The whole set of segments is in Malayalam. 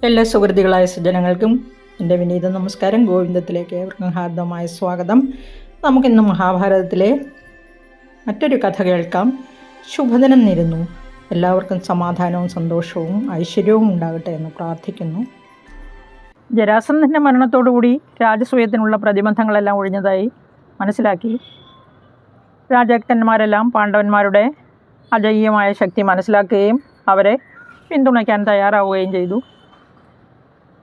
എല്ലാ സുഹൃത്തുക്കളായ സജ്ജനങ്ങൾക്കും എൻ്റെ വിനീത നമസ്കാരം. ഗോവിന്ദത്തിലേക്ക് ഏവർക്കും ഹാർദമായ സ്വാഗതം. നമുക്കിന്ന് മഹാഭാരതത്തിലെ മറ്റൊരു കഥ കേൾക്കാം. ശുഭദിനം നേരുന്നു. എല്ലാവർക്കും സമാധാനവും സന്തോഷവും ഐശ്വര്യവും ഉണ്ടാകട്ടെ എന്ന് പ്രാർത്ഥിക്കുന്നു. ജരാസന്ധൻ്റെ മരണത്തോടുകൂടി രാജസൂയത്തിനുള്ള പ്രതിബന്ധങ്ങളെല്ലാം ഒഴിഞ്ഞതായി മനസ്സിലാക്കി രാജാക്കന്മാരെല്ലാം പാണ്ഡവന്മാരുടെ അജയ്യമായ ശക്തി മനസ്സിലാക്കുകയും അവരെ പിന്തുണയ്ക്കാൻ തയ്യാറാവുകയും ചെയ്തു.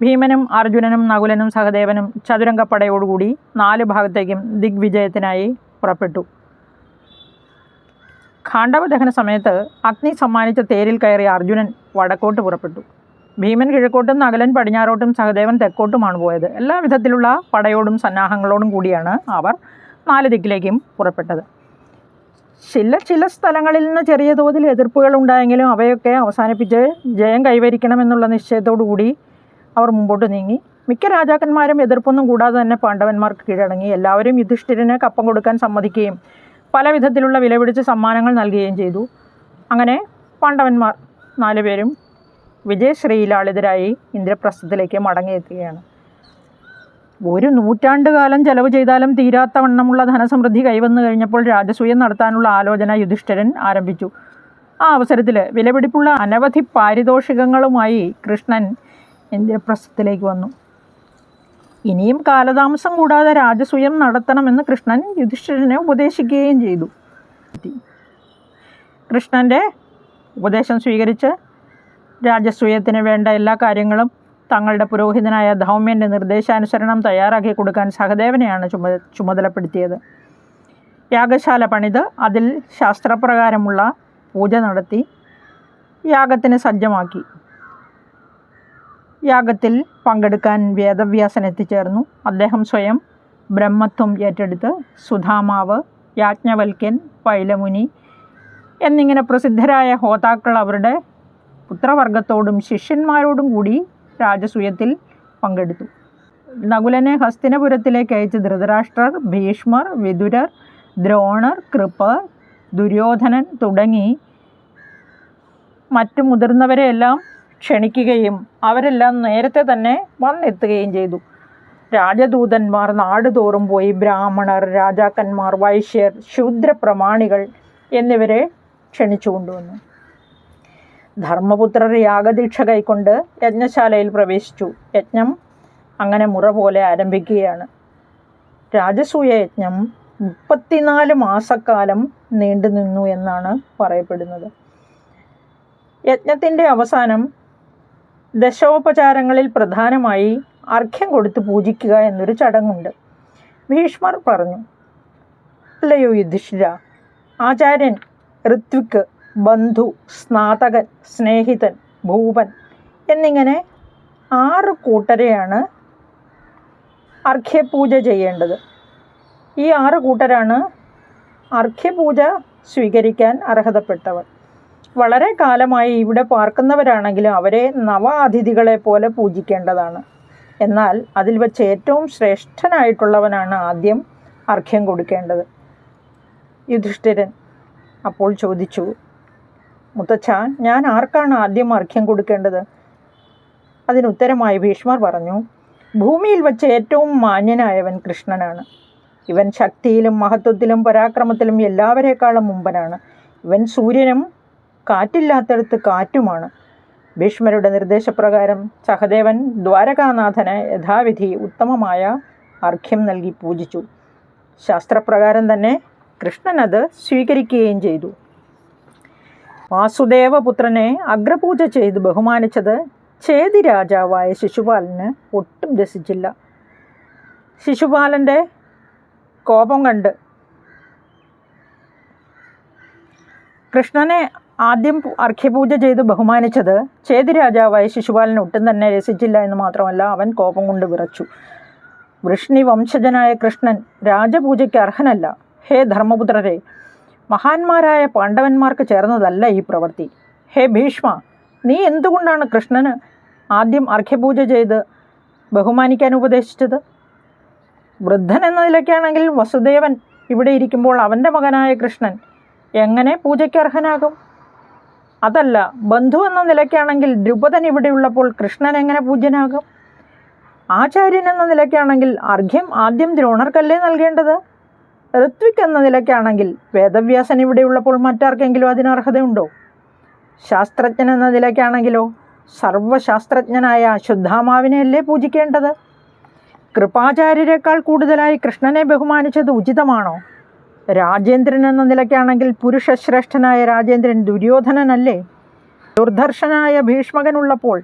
ഭീമനും അർജുനനും നകുലനും സഹദേവനും ചതുരംഗപ്പടയോടുകൂടി 4 ഭാഗത്തേക്കും ദിഗ്വിജയത്തിനായി പുറപ്പെട്ടു. ഖാണ്ഡവദഹന സമയത്ത് അഗ്നി സമ്മാനിച്ച തേരിൽ കയറിയ അർജുനൻ വടക്കോട്ട് പുറപ്പെട്ടു. ഭീമൻ കിഴക്കോട്ടും നകുലൻ പടിഞ്ഞാറോട്ടും സഹദേവൻ തെക്കോട്ടുമാണ് പോയത്. എല്ലാ വിധത്തിലുള്ള പടയോടും സന്നാഹങ്ങളോടും കൂടിയാണ് അവർ 4 ദിക്കിലേക്കും പുറപ്പെട്ടത്. ചില സ്ഥലങ്ങളിൽ നിന്ന് ചെറിയ തോതിൽ എതിർപ്പുകൾ ഉണ്ടായെങ്കിലും അവയൊക്കെ അവസാനിപ്പിച്ച് ജയം കൈവരിക്കണമെന്നുള്ള നിശ്ചയത്തോടു കൂടി അവർ മുമ്പോട്ട് നീങ്ങി. മിക്ക രാജാക്കന്മാരും എതിർപ്പൊന്നും കൂടാതെ തന്നെ പാണ്ഡവന്മാർക്ക് കീഴടങ്ങി. എല്ലാവരും യുധിഷ്ഠിരന് കപ്പം കൊടുക്കാൻ സമ്മതിക്കുകയും പല വിധത്തിലുള്ള വിലപിടിച്ച സമ്മാനങ്ങൾ നൽകുകയും ചെയ്തു. അങ്ങനെ പാണ്ഡവന്മാർ 4 പേരും വിജയശ്രീലാളിതരായി ഇന്ദ്രപ്രസ്ഥത്തിലേക്ക് മടങ്ങിയെത്തുകയാണ്. 1 നൂറ്റാണ്ട് കാലം ചെലവ് ചെയ്താലും തീരാത്ത വണ്ണമുള്ള ധനസമൃദ്ധി കൈവന്നു കഴിഞ്ഞപ്പോൾ രാജസൂയം നടത്താനുള്ള ആലോചന യുധിഷ്ഠിരൻ ആരംഭിച്ചു. ആ അവസരത്തിൽ വിലപിടിപ്പുള്ള അനവധി പാരിതോഷികങ്ങളുമായി കൃഷ്ണൻ ഇന്ദ്രപ്രസ്ഥത്തിലേക്ക് വന്നു. ഇനിയും കാലതാമസം കൂടാതെ രാജസൂയം നടത്തണമെന്ന് കൃഷ്ണൻ യുധിഷ്ഠിരനെ ഉപദേശിക്കുകയും ചെയ്തു. കൃഷ്ണൻ്റെ ഉപദേശം സ്വീകരിച്ച് രാജസൂയത്തിന് വേണ്ട എല്ലാ കാര്യങ്ങളും തങ്ങളുടെ പുരോഹിതനായ ധൗമ്യൻ്റെ നിർദ്ദേശാനുസരണം തയ്യാറാക്കി കൊടുക്കാൻ സഹദേവനെയാണ് ചുമതലപ്പെടുത്തിയത്. യാഗശാല പണിത് അതിൽ ശാസ്ത്രപ്രകാരമുള്ള പൂജ നടത്തി യാഗത്തിന് സജ്ജമാക്കി. യാഗത്തിൽ പങ്കെടുക്കാൻ വേദവ്യാസൻ എത്തിച്ചേർന്നു. അദ്ദേഹം സ്വയം ബ്രഹ്മത്വം ഏറ്റെടുത്ത് സുധാമാവ്, യാജ്ഞവൽക്യൻ, പൈലമുനി എന്നിങ്ങനെ പ്രസിദ്ധരായ ഹോതാക്കൾ അവരുടെ പുത്രവർഗത്തോടും ശിഷ്യന്മാരോടും കൂടി രാജസൂയത്തിൽ പങ്കെടുത്തു. നകുലനെ ഹസ്തിനപുരത്തിലേക്ക് അയച്ച് ധൃതരാഷ്ട്രർ, ഭീഷ്മർ, വിദുരർ, ദ്രോണർ, കൃപർ, ദുര്യോധനൻ തുടങ്ങി മറ്റു മുതിർന്നവരെയെല്ലാം ക്ഷണിക്കുകയും അവരെല്ലാം നേരത്തെ തന്നെ വന്നെത്തുകയും ചെയ്തു. രാജദൂതന്മാർ നാടുതോറും പോയി ബ്രാഹ്മണർ, രാജാക്കന്മാർ, വൈശ്യർ, ശൂദ്രപ്രമാണികൾ എന്നിവരെ ക്ഷണിച്ചു കൊണ്ടുവന്നു. ധർമ്മപുത്രർ യാഗദീക്ഷ കൈക്കൊണ്ട് യജ്ഞശാലയിൽ പ്രവേശിച്ചു. യജ്ഞം അങ്ങനെ മുറ പോലെ ആരംഭിക്കുകയാണ്. രാജസൂയ യജ്ഞം 34 മാസക്കാലം നീണ്ടുനിന്നു എന്നാണ് പറയപ്പെടുന്നത്. യജ്ഞത്തിൻ്റെ അവസാനം ദശോപചാരങ്ങളിൽ പ്രധാനമായി അർഘ്യം കൊടുത്ത് പൂജിക്കുക എന്നൊരു ചടങ്ങുണ്ട്. ഭീഷ്മർ പറഞ്ഞു, അല്ലയോ യുധിഷ്ഠിര, ആചാര്യൻ, ഋത്വിക്, ബന്ധു, സ്നാതകൻ, സ്നേഹിതൻ, ഭൂപൻ എന്നിങ്ങനെ 6 കൂട്ടരെയാണ് അർഘ്യപൂജ ചെയ്യേണ്ടത്. ഈ 6 കൂട്ടരാണ് അർഘ്യപൂജ സ്വീകരിക്കാൻ അർഹതപ്പെട്ടവർ. വളരെ കാലമായി ഇവിടെ പാർക്കുന്നവരാണെങ്കിലും അവരെ നവ അതിഥികളെ പോലെ പൂജിക്കേണ്ടതാണ്. എന്നാൽ അതിൽ വെച്ച് ഏറ്റവും ശ്രേഷ്ഠനായിട്ടുള്ളവനാണ് ആദ്യം അർഘ്യം കൊടുക്കേണ്ടത്. യുധിഷ്ഠിരൻ അപ്പോൾ ചോദിച്ചു, മുത്തച്ഛ, ഞാൻ ആർക്കാണ് ആദ്യം അർഘ്യം കൊടുക്കേണ്ടത്? അതിനുത്തരമായി ഭീഷ്മർ പറഞ്ഞു, ഭൂമിയിൽ വെച്ച് ഏറ്റവും മാന്യനായവൻ കൃഷ്ണനാണ്. ഇവൻ ശക്തിയിലും മഹത്വത്തിലും പരാക്രമത്തിലും എല്ലാവരേക്കാളും മുമ്പനാണ്. ഇവൻ സൂര്യനും കാറ്റില്ലാത്തടത്ത് കാറ്റുമാണ്. ഭീഷ്മരുടെ നിർദ്ദേശപ്രകാരം സഹദേവൻ ദ്വാരകാനാഥന് യഥാവിധി ഉത്തമമായ അർഘ്യം നൽകി പൂജിച്ചു. ശാസ്ത്രപ്രകാരം തന്നെ കൃഷ്ണൻ അത് സ്വീകരിക്കുകയും ചെയ്തു. വാസുദേവപുത്രനെ അഗ്രപൂജ ചെയ്ത് ബഹുമാനിച്ചത് ചേതി രാജാവായ ശിശുപാലന് ഒട്ടും രസിച്ചില്ല. ശിശുപാലൻ്റെ കോപം കണ്ട് കൃഷ്ണനെ ആദ്യം അർഘ്യപൂജ ചെയ്ത് ബഹുമാനിച്ചത് ചേതി രാജാവായ ശിശുപാലന് ഒട്ടും തന്നെ രസിച്ചില്ല എന്ന് മാത്രമല്ല, അവൻ കോപം കൊണ്ട് വിറച്ചു. വൃഷ്ണി വംശജനായ കൃഷ്ണൻ രാജപൂജയ്ക്ക് അർഹനല്ല. ഹേ ധർമ്മപുത്രരെ, മഹാന്മാരായ പാണ്ഡവന്മാർക്ക് ചേർന്നതല്ല ഈ പ്രവൃത്തി. ഹേ ഭീഷ്മ, നീ എന്തുകൊണ്ടാണ് കൃഷ്ണന് ആദ്യം അർഘ്യപൂജ ചെയ്ത് ബഹുമാനിക്കാൻ ഉപദേശിച്ചത്? വൃദ്ധൻ എന്ന നിലയ്ക്കാണെങ്കിൽ വസുദേവൻ ഇവിടെ ഇരിക്കുമ്പോൾ അവൻ്റെ മകനായ കൃഷ്ണൻ എങ്ങനെ പൂജയ്ക്ക് അർഹനാകും? അതല്ല, ബന്ധു എന്ന നിലയ്ക്കാണെങ്കിൽ ദ്രുപദൻ ഇവിടെയുള്ളപ്പോൾ കൃഷ്ണൻ എങ്ങനെ പൂജ്യനാകും? ആചാര്യൻ എന്ന നിലയ്ക്കാണെങ്കിൽ അർഘ്യം ആദ്യം ദ്രോണർക്കല്ലേ നൽകേണ്ടത്? ഋത്വിക് എന്ന നിലയ്ക്കാണെങ്കിൽ വേദവ്യാസൻ ഇവിടെയുള്ളപ്പോൾ മറ്റാർക്കെങ്കിലും അതിന് അർഹതയുണ്ടോ? ശാസ്ത്രജ്ഞൻ എന്ന നിലയ്ക്കാണെങ്കിലോ സർവശാസ്ത്രജ്ഞനായ അശ്വത്ഥാമാവിനെയല്ലേ പൂജിക്കേണ്ടത്? കൃപാചാര്യരെക്കാൾ കൂടുതലായി കൃഷ്ണനെ ബഹുമാനിച്ചത് ഉചിതമാണോ? രാജേന്ദ്രൻ എന്ന നിലയ്ക്കാണെങ്കിൽ പുരുഷശ്രേഷ്ഠനായ രാജേന്ദ്രൻ ദുര്യോധനനല്ലേ? ദുർധർഷനായ ഭീഷ്മകനുള്ളപ്പോൾ,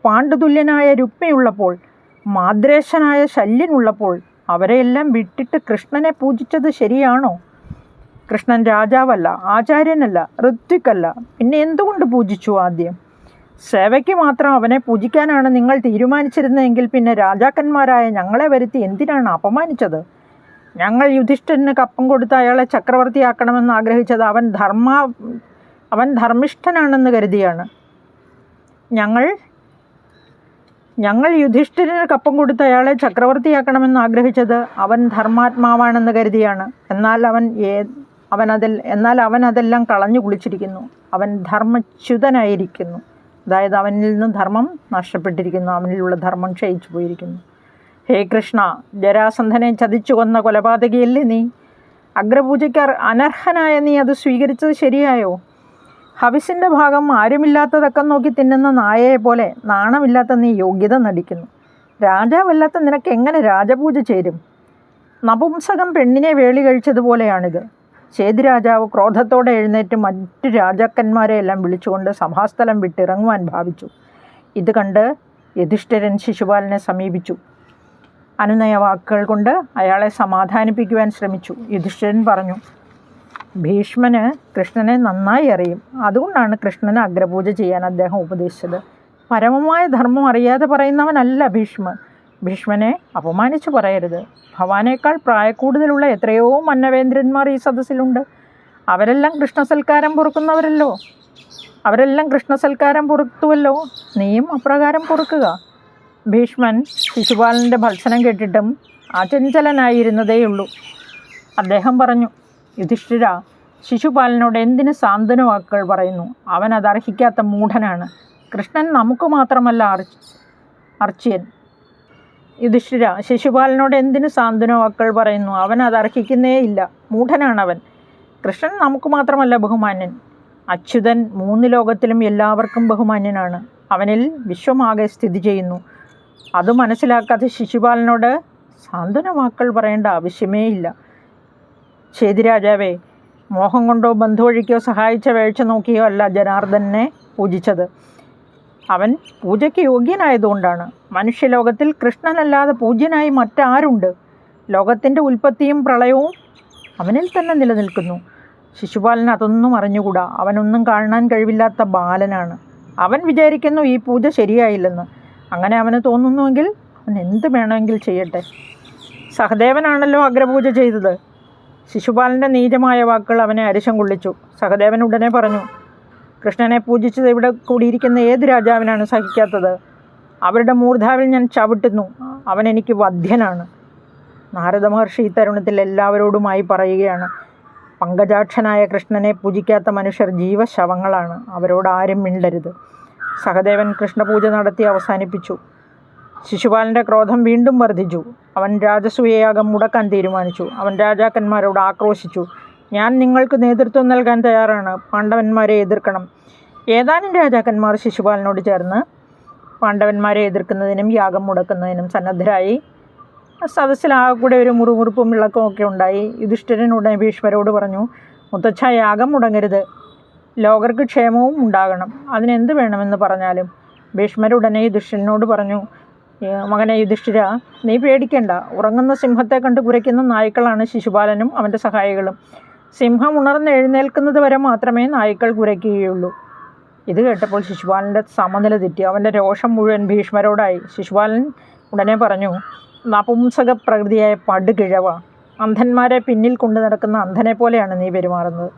പാണ്ഡുതുല്യനായ രുക്മിയുള്ളപ്പോൾ, മാദ്രേശനായ ശല്യനുള്ളപ്പോൾ അവരെയെല്ലാം വിട്ടിട്ട് കൃഷ്ണനെ പൂജിച്ചത് ശരിയാണോ? കൃഷ്ണൻ രാജാവല്ല, ആചാര്യനല്ല, ഋത്വിക്കല്ല, പിന്നെ എന്തുകൊണ്ട് പൂജിച്ചു? ആദ്യം സേവയ്ക്ക് മാത്രം അവനെ പൂജിക്കാനാണ് നിങ്ങൾ തീരുമാനിച്ചിരുന്നതെങ്കിൽ പിന്നെ രാജാക്കന്മാരായ ഞങ്ങളെ വരുത്തി എന്തിനാണ് അപമാനിച്ചത്? ഞങ്ങൾ യുധിഷ്ഠിരന് കപ്പം കൊടുത്ത് അയാളെ ചക്രവർത്തിയാക്കണമെന്ന് ആഗ്രഹിച്ചത് അവൻ ധർമ്മിഷ്ഠനാണെന്ന് കരുതിയാണ്. ഞങ്ങൾ യുധിഷ്ഠിരന് കപ്പം കൊടുത്ത് അയാളെ ചക്രവർത്തിയാക്കണമെന്ന് ആഗ്രഹിച്ചത് അവൻ ധർമാത്മാവാണെന്ന് കരുതിയാണ്. എന്നാൽ അവൻ അതെല്ലാം കളഞ്ഞു കുളിച്ചിരിക്കുന്നു. അവൻ ധർമ്മച്യുതനായിരിക്കുന്നു. അതായത് അവനിൽ നിന്ന് ധർമ്മം നഷ്ടപ്പെട്ടിരിക്കുന്നു, അവനിലുള്ള ധർമ്മം ക്ഷയിച്ചു പോയിരിക്കുന്നു. ഹേ കൃഷ്ണ, ജരാസന്ധനെ ചതിച്ചു കൊന്ന കൊലപാതകിയല്ലേ നീ? അഗ്രപൂജയ്ക്ക് അനർഹനായ നീ അത് സ്വീകരിച്ചത് ശരിയായോ? ഹവിസിൻ്റെ ഭാഗം ആരുമില്ലാത്തതൊക്കെ നോക്കി തിന്നുന്ന നായയെ പോലെ നാണമില്ലാത്ത നീ യോഗ്യത നടിക്കുന്നു. രാജാവല്ലാത്ത നിനക്ക് എങ്ങനെ രാജപൂജ ചേരും? നപുംസകം പെണ്ണിനെ വേളി കഴിച്ചതുപോലെയാണിത്. ചേതിരാജാവ് ക്രോധത്തോടെ എഴുന്നേറ്റ് മറ്റു രാജാക്കന്മാരെയെല്ലാം വിളിച്ചുകൊണ്ട് സഭാസ്ഥലം വിട്ടിറങ്ങുവാൻ ഭാവിച്ചു. ഇത് കണ്ട് യുധിഷ്ഠിരൻ ശിശുപാലനെ സമീപിച്ചു. അനുനയ വാക്കുകൾ കൊണ്ട് അയാളെ സമാധാനിപ്പിക്കുവാൻ ശ്രമിച്ചു. യുധിഷ്ഠിരൻ പറഞ്ഞു, ഭീഷ്മന് കൃഷ്ണനെ നന്നായി അറിയും. അതുകൊണ്ടാണ് കൃഷ്ണന് അഗ്രപൂജ ചെയ്യാൻ അദ്ദേഹം ഉപദേശിച്ചത്. പരമമായ ധർമ്മം അറിയാതെ പറയുന്നവനല്ല ഭീഷ്മൻ. ഭീഷ്മനെ അപമാനിച്ചു പറയരുത്. ഭവാനേക്കാൾ പ്രായക്കൂടുതലുള്ള എത്രയോ മന്നവേന്ദ്രന്മാർ ഈ സദസ്സിലുണ്ട്. അവരെല്ലാം കൃഷ്ണസൽക്കാരം പൊറുത്തുവല്ലോ. നീയും അപ്രകാരം പൊറുക്കുക. ഭീഷ്മൻ ശിശുപാലൻ്റെ ഭത്സനം കേട്ടിട്ടും അചഞ്ചലനായിരുന്നതേയുള്ളൂ. അദ്ദേഹം പറഞ്ഞു, യുധിഷ്ഠിര, ശിശുപാലനോട് എന്തിന് സാന്ത്വന വാക്കുകൾ പറയുന്നു? അവൻ അതർഹിക്കാത്ത മൂഢനാണ്. കൃഷ്ണൻ നമുക്ക് മാത്രമല്ല അർച്ച്യൻ. യുധിഷ്ഠിര, ശിശുപാലനോട് എന്തിന് സാന്ത്വന വാക്കുകൾ പറയുന്നു? അവൻ അതർഹിക്കുന്നേയില്ല, മൂഢനാണവൻ. കൃഷ്ണൻ നമുക്ക് മാത്രമല്ല ബഹുമാന്യൻ. അച്യുതൻ 3 ലോകത്തിലും എല്ലാവർക്കും ബഹുമാന്യനാണ്. അവനിൽ വിശ്വമാകെ സ്ഥിതി ചെയ്യുന്നു. അത് മനസ്സിലാക്കാത്ത ശിശുപാലനോട് സാന്ത്വന വാക്കുകൾ പറയേണ്ട ആവശ്യമേ ഇല്ല. ചേതിരാജാവേ, മോഹം കൊണ്ടോ ബന്ധുവഴിക്കോ സഹായിച്ച വേഴ്ച നോക്കിയോ അല്ല ജനാർദ്ദനെ പൂജിച്ചത്. അവൻ പൂജയ്ക്ക് യോഗ്യനായതുകൊണ്ടാണ്. മനുഷ്യലോകത്തിൽ കൃഷ്ണനല്ലാതെ പൂജ്യനായി മറ്റാരുണ്ട്? ലോകത്തിൻ്റെ ഉൽപ്പത്തിയും പ്രളയവും അവനിൽ തന്നെ നിലനിൽക്കുന്നു. ശിശുപാലൻ അതൊന്നും അറിഞ്ഞുകൂടാ. അവനൊന്നും കാണാൻ കഴിവില്ലാത്ത ബാലനാണ്. അവൻ വിചാരിക്കുന്നു ഈ പൂജ ശരിയായില്ലെന്ന്. അങ്ങനെ അവന് തോന്നുന്നുവെങ്കിൽ അവൻ എന്ത് വേണമെങ്കിൽ ചെയ്യട്ടെ. സഹദേവനാണല്ലോ അഗ്രപൂജ ചെയ്തത്. ശിശുപാലൻ്റെ നീചമായ വാക്കുകൾ അവനെ അരിശം കൊള്ളിച്ചു. സഹദേവൻ ഉടനെ പറഞ്ഞു, കൃഷ്ണനെ പൂജിച്ചത് ഇവിടെ കൂടിയിരിക്കുന്ന ഏത് രാജാവിനാണ് സഹിക്കാത്തത്? അവരുടെ മൂർധാവിൽ ഞാൻ ചവിട്ടുന്നു. അവൻ എനിക്ക് വധ്യനാണ്. നാരദ മഹർഷി ഈ തരുണത്തിൽ എല്ലാവരോടുമായി പറയുകയാണ്, പങ്കജാക്ഷനായ കൃഷ്ണനെ പൂജിക്കാത്ത മനുഷ്യർ ജീവശവങ്ങളാണ്. അവരോട് ആരും മിണ്ടരുത്. സഹദേവൻ കൃഷ്ണപൂജ നടത്തി അവസാനിപ്പിച്ചു. ശിശുപാലൻ്റെ ക്രോധം വീണ്ടും വർദ്ധിച്ചു. അവൻ രാജസൂയയാഗം മുടക്കാൻ തീരുമാനിച്ചു. അവൻ രാജാക്കന്മാരോട് ആക്രോശിച്ചു, ഞാൻ നിങ്ങൾക്ക് നേതൃത്വം നൽകാൻ തയ്യാറാണ്. പാണ്ഡവന്മാരെ എതിർക്കണം. ഏതാനും രാജാക്കന്മാർ ശിശുപാലനോട് ചേർന്ന് പാണ്ഡവന്മാരെ എതിർക്കുന്നതിനും യാഗം മുടക്കുന്നതിനും സന്നദ്ധരായി. സദസ്സിലാകൂടെ ഒരു മുറുമുറുപ്പും വിളക്കവും ഒക്കെ ഉണ്ടായി. യുധിഷ്ഠിരൻ ഉടനെ ഭീഷ്മരോട് പറഞ്ഞു, മുത്തച്ഛ, യാഗം മുടങ്ങരുത്. ലോകർക്ക് ക്ഷേമവും ഉണ്ടാകണം. അതിനെന്ത് വേണമെന്ന് പറഞ്ഞാലും. ഭീഷ്മരുടനെ യുധിഷ്ഠിരനോട് പറഞ്ഞു, മകനെ യുധിഷ്ഠിര, നീ പേടിക്കേണ്ട. ഉറങ്ങുന്ന സിംഹത്തെ കണ്ട് കുരയ്ക്കുന്ന നായ്ക്കളാണ് ശിശുപാലനും അവൻ്റെ സഹായികളും. സിംഹം ഉണർന്ന് എഴുന്നേൽക്കുന്നത് വരെ മാത്രമേ നായ്ക്കൾ കുരയ്ക്കുകയുള്ളൂ. ഇത് കേട്ടപ്പോൾ ശിശുപാലൻ്റെ സമനില തെറ്റി. അവൻ്റെ രോഷം മുഴുവൻ ഭീഷ്മരോടായി. ശിശുപാലൻ ഉടനെ പറഞ്ഞു, നപുംസക പ്രകൃതിയായ പടുകിഴവ, അന്ധന്മാരെ പിന്നിൽ കൊണ്ടു നടക്കുന്ന അന്ധനെ പോലെയാണ് നീ പെരുമാറുന്നത്.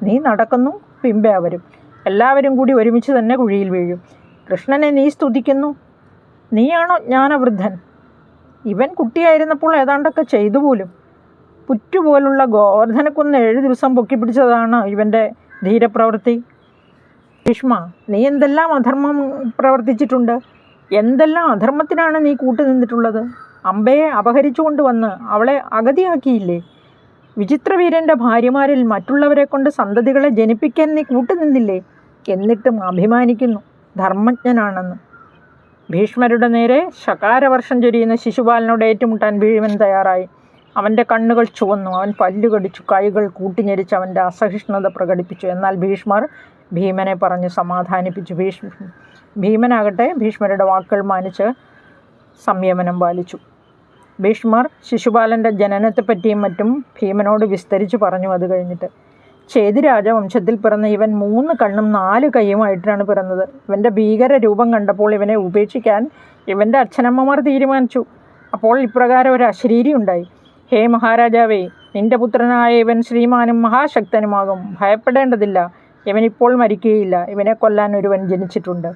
നീ നടക്കുന്നു, പിമ്പെ അവരും. എല്ലാവരും കൂടി ഒരുമിച്ച് തന്നെ കുഴിയിൽ വീഴും. കൃഷ്ണനെ നീ സ്തുതിക്കുന്നു. നീയാണോ ജ്ഞാനവൃദ്ധൻ? ഇവൻ കുട്ടിയായിരുന്നപ്പോൾ ഏതാണ്ടൊക്കെ ചെയ്തു പോലും. പുറ്റുപോലുള്ള ഗോവർദ്ധനക്കുന്ന് 7 ദിവസം പൊക്കിപ്പിടിച്ചതാണ് ഇവൻ്റെ ധീരപ്രവൃത്തി. ഭീഷ്മ, നീ എന്തെല്ലാം അധർമ്മം പ്രവർത്തിച്ചിട്ടുണ്ട്, എന്തെല്ലാം അധർമ്മത്തിനാണ് നീ കൂട്ടുനിന്നിട്ടുള്ളത്. അമ്പയെ അപഹരിച്ചു കൊണ്ടുവന്ന് അവളെ അഗതിയാക്കിയില്ലേ? വിചിത്രവീരൻ്റെ ഭാര്യമാരിൽ മറ്റുള്ളവരെ കൊണ്ട് സന്തതികളെ ജനിപ്പിക്കാൻ നീ കൂട്ടുനിന്നില്ലേ? എന്നിട്ടും അഭിമാനിക്കുന്നു ധർമ്മജ്ഞനാണെന്ന്. ഭീഷ്മരുടെ നേരെ ശകാരവർഷം ചൊരിയുന്ന ശിശുപാലനോട് ഏറ്റുമുട്ടാൻ ഭീമൻ തയ്യാറായി. അവൻ്റെ കണ്ണുകൾ ചുവന്നു, അവൻ പല്ലുകടിച്ചു, കൈകൾ കൂട്ടിഞ്ഞെരിച്ച് അവൻ്റെ അസഹിഷ്ണുത പ്രകടിപ്പിച്ചു. എന്നാൽ ഭീഷ്മർ ഭീമനെ പറഞ്ഞ് സമാധാനിപ്പിച്ചു. ഭീമനാകട്ടെ ഭീഷ്മരുടെ വാക്കുകൾ മാനിച്ച് സംയമനം പാലിച്ചു. ഭീഷ്മർ ശിശുപാലൻ്റെ ജനനത്തെപ്പറ്റിയും മറ്റും ഭീമനോട് വിസ്തരിച്ചു പറഞ്ഞു. അത് കഴിഞ്ഞിട്ട്, ചേതി രാജവംശത്തിൽ പിറന്ന ഇവൻ 3 കണ്ണും 4 കൈയുമായിട്ടാണ് പിറന്നത്. ഇവൻ്റെ ഭീകര രൂപം കണ്ടപ്പോൾ ഇവനെ ഉപേക്ഷിക്കാൻ ഇവൻ്റെ അച്ഛനമ്മമാർ തീരുമാനിച്ചു. അപ്പോൾ ഇപ്രകാരം ഒരു അശരീരി ഉണ്ടായി: ഹേ മഹാരാജാവേ, നിന്റെ പുത്രനായ ഇവൻ ശ്രീമാനും മഹാശക്തനുമാകും. ഭയപ്പെടേണ്ടതില്ല, ഇവനിപ്പോൾ മരിക്കുകയില്ല. ഇവനെ കൊല്ലാൻ ഒരുവൻ ജനിച്ചിട്ടുണ്ട്.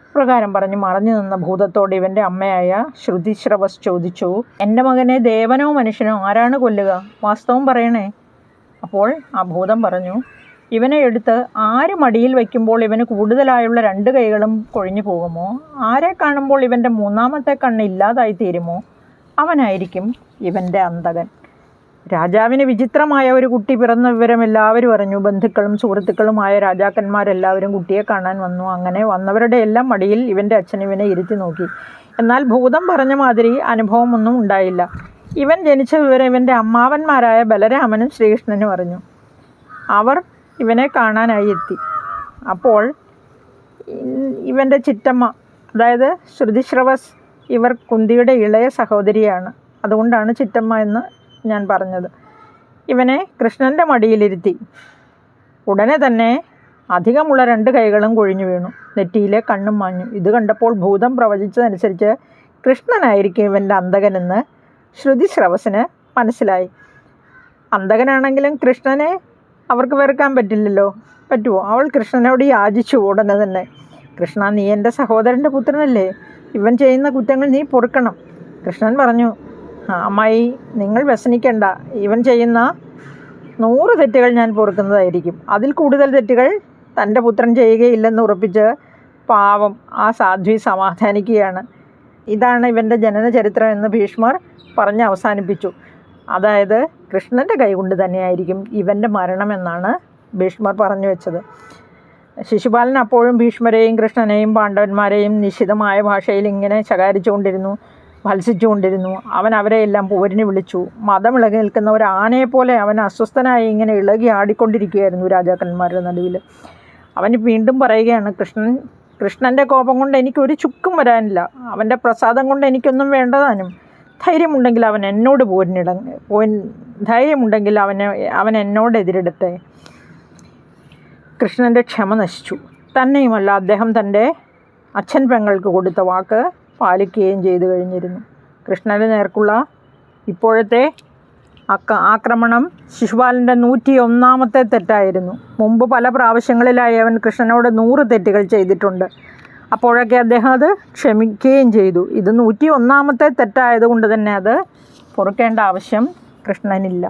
ഇപ്രകാരം പറഞ്ഞ് മറഞ്ഞു നിന്ന ഭൂതത്തോട് ഇവൻ്റെ അമ്മയായ ശ്രുതിശ്രവസ് ചോദിച്ചു: എൻ്റെ മകനെ ദേവനോ മനുഷ്യനോ ആരാണ് കൊല്ലുക? വാസ്തവം പറയണേ. അപ്പോൾ ആ ഭൂതം പറഞ്ഞു: ഇവനെ എടുത്ത് ആര് മടിയിൽ വയ്ക്കുമ്പോൾ ഇവന് കൂടുതലായുള്ള 2 കൈകളും കൊഴിഞ്ഞു പോകുമോ, ആരെ കാണുമ്പോൾ ഇവൻ്റെ 3ാമത്തെ കണ്ണ് ഇല്ലാതായി തീരുമോ, അവനായിരിക്കും ഇവൻ്റെ അന്തകൻ. രാജാവിന് വിചിത്രമായ ഒരു കുട്ടി പിറന്ന വിവരം എല്ലാവരും അറിഞ്ഞു. ബന്ധുക്കളും സുഹൃത്തുക്കളുമായ രാജാക്കന്മാരെല്ലാവരും കുട്ടിയെ കാണാൻ വന്നു. അങ്ങനെ വന്നവരുടെ എല്ലാം മടിയിൽ ഇവൻ്റെ അച്ഛൻ ഇവനെ ഇരുത്തി നോക്കി. എന്നാൽ ഭൂതം പറഞ്ഞ മാതിരി അനുഭവമൊന്നും ഉണ്ടായില്ല. ഇവൻ ജനിച്ച വിവരം ഇവൻ്റെ അമ്മാവന്മാരായ ബലരാമനും ശ്രീകൃഷ്ണനും അറിഞ്ഞു. അവർ ഇവനെ കാണാനായി എത്തി. അപ്പോൾ ഇവൻ്റെ ചിറ്റമ്മ, അതായത് ശ്രുതിശ്രവസ്, ഇവർ കുന്തിയുടെ ഇളയ സഹോദരിയാണ്. അതുകൊണ്ടാണ് ചിറ്റമ്മ എന്ന് ഞാൻ പറഞ്ഞത്. ഇവനെ കൃഷ്ണൻ്റെ മടിയിലിരുത്തി. ഉടനെ തന്നെ അധികമുള്ള 2 കൈകളും കൊഴിഞ്ഞു വീണു, നെറ്റിയിലെ കണ്ണും മാഞ്ഞു. ഇത് കണ്ടപ്പോൾ ഭൂതം പ്രവചിച്ചതനുസരിച്ച് കൃഷ്ണനായിരിക്കും ഇവൻ്റെ അന്തകനെന്ന് ശ്രുതിശ്രവസിന് മനസ്സിലായി. അന്തകനാണെങ്കിലും കൃഷ്ണനെ അവർക്ക് വെറുക്കാൻ പറ്റില്ലല്ലോ. പറ്റുമോ? അവൾ കൃഷ്ണനോട് യാചിച്ചു ഉടനെ തന്നെ: കൃഷ്ണ, നീ എൻ്റെ സഹോദരൻ്റെ പുത്രനല്ലേ, ഇവൻ ചെയ്യുന്ന കുറ്റങ്ങൾ നീ പൊറുക്കണം. കൃഷ്ണൻ പറഞ്ഞു: അമ്മായി, നിങ്ങൾ വ്യസനിക്കേണ്ട. ഇവൻ ചെയ്യുന്ന 100 തെറ്റുകൾ ഞാൻ പൊറുക്കുന്നതായിരിക്കും. അതിൽ കൂടുതൽ തെറ്റുകൾ തൻ്റെ പുത്രൻ ചെയ്യുകയില്ലെന്ന് ഉറപ്പിച്ച് പാവം ആ സാധ്വി സമാധാനിക്കുകയാണ്. ഇതാണ് ഇവൻ്റെ ജനന ചരിത്രം എന്ന് ഭീഷ്മർ പറഞ്ഞ് അവസാനിപ്പിച്ചു. അതായത് കൃഷ്ണൻ്റെ കൈകൊണ്ട് തന്നെയായിരിക്കും ഇവൻ്റെ മരണമെന്നാണ് ഭീഷ്മർ പറഞ്ഞു വെച്ചത്. ശിശുപാലൻ അപ്പോഴും ഭീഷ്മരെയും കൃഷ്ണനെയും പാണ്ഡവന്മാരെയും നിശിതമായ ഭാഷയിൽ ഇങ്ങനെ ശകാരിച്ചുകൊണ്ടിരുന്നു, ഭത്സിച്ചുകൊണ്ടിരുന്നു. അവൻ അവരെയെല്ലാം പോരിന് വിളിച്ചു. മതമിളകി നിൽക്കുന്ന ഒരു ആനയെപ്പോലെ അവൻ അസ്വസ്ഥനായി ഇങ്ങനെ ഇളകി ആടിക്കൊണ്ടിരിക്കുകയായിരുന്നു രാജാക്കന്മാരുടെ നടുവിൽ. അവൻ വീണ്ടും പറയുകയാണ്: കൃഷ്ണൻ്റെ കോപം കൊണ്ട് എനിക്കൊരു ചുക്കും വരാനില്ല. അവൻ്റെ പ്രസാദം കൊണ്ട് എനിക്കൊന്നും വേണ്ടതാനും. ധൈര്യമുണ്ടെങ്കിൽ അവൻ എന്നോട് ധൈര്യമുണ്ടെങ്കിൽ അവൻ എന്നോട് എതിരിടട്ടെ. കൃഷ്ണൻ്റെ ക്ഷമ നശിച്ചു. തന്നെയുമല്ല, അദ്ദേഹം തൻ്റെ അച്ഛൻ പെങ്ങൾക്ക് കൊടുത്ത വാക്ക് പാലിക്കുകയും ചെയ്തു കഴിഞ്ഞിരുന്നു. കൃഷ്ണൻ്റെ നേർക്കുള്ള ഇപ്പോഴത്തെ ആക്രമണം ശിശുപാലൻ്റെ 101ാമത്തെ തെറ്റായിരുന്നു. മുമ്പ് പല പ്രാവശ്യങ്ങളിലായി അവൻ കൃഷ്ണനോട് 100 തെറ്റുകൾ ചെയ്തിട്ടുണ്ട്. അപ്പോഴൊക്കെ അദ്ദേഹം അത് ക്ഷമിക്കുകയും ചെയ്തു. ഇത് 101ാമത്തെ തെറ്റായതുകൊണ്ട് തന്നെ അത് പൊറുക്കേണ്ട ആവശ്യം കൃഷ്ണനില്ല.